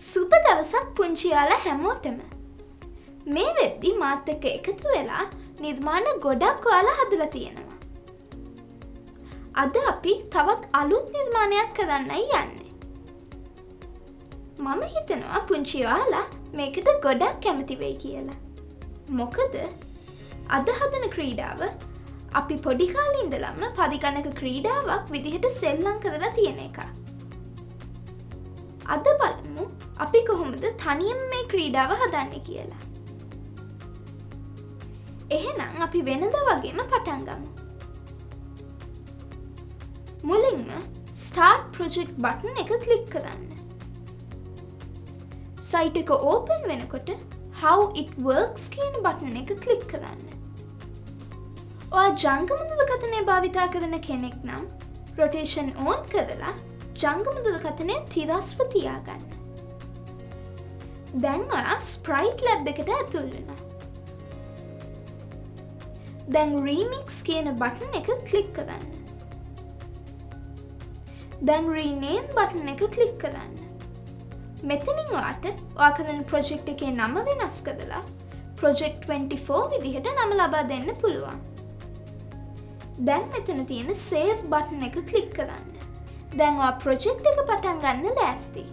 සුබ දවසක් පුංචි යාලා හැමෝටම. මේ වෙද්දි මාත් එක්ක එකතු වෙලා නිර්මාණ ගොඩක් ඔයාලා හදලා තියෙනවා. අද අපි තවත් අලුත් නිර්මාණයක් කරන්නයි යන්නේ. මම හිතනවා පුංචි යාලා මේකට ගොඩක් කැමති වෙයි කියලා. මොකද අද හදන ක්‍රීඩාව අපි පොඩි කාලේ ඉඳලම පරිගණක ක්‍රීඩාවක් විදිහට සෙල්ලම් කරලා තියෙන එකක්. අද බලමු අපි කොහොමද තනියම මේ ක්‍රීඩාව හදන්නේ කියලා. එහෙනම් අපි වෙනදා වගේම පටන් ගමු. මුලින්ම start project button එක ක්ලික් කරන්න. site එක open වෙනකොට how it works කියන button එක ක්ලික් කරන්න. ඔයා ජංගම දුරකථනය භාවිතා කරන කෙනෙක් නම් rotation on කරලා ජංගම දුරකථනය තිරස්ව තියාගන්න. දැන් ඔයා ස්ප්‍රයිට් ලැබ් එකට ඇතුල් වෙනවා. දැන් remix කියන බටන් එක ක්ලික් කරන්න. දැන් rename බටන් එක ක්ලික් කරන්න. මෙතනින් ඔයාට ඔයා කරන ප්‍රොජෙක්ට් එකේ නම වෙනස් කරලා project 24 විදිහට නම ලබා දෙන්න පුළුවන්. දැන් මෙතන තියෙන save බටන් එක ක්ලික් කරන්න. දැන් ඔයා ප්‍රොජෙක්ට් එක පටන් ගන්න ලෑස්ති.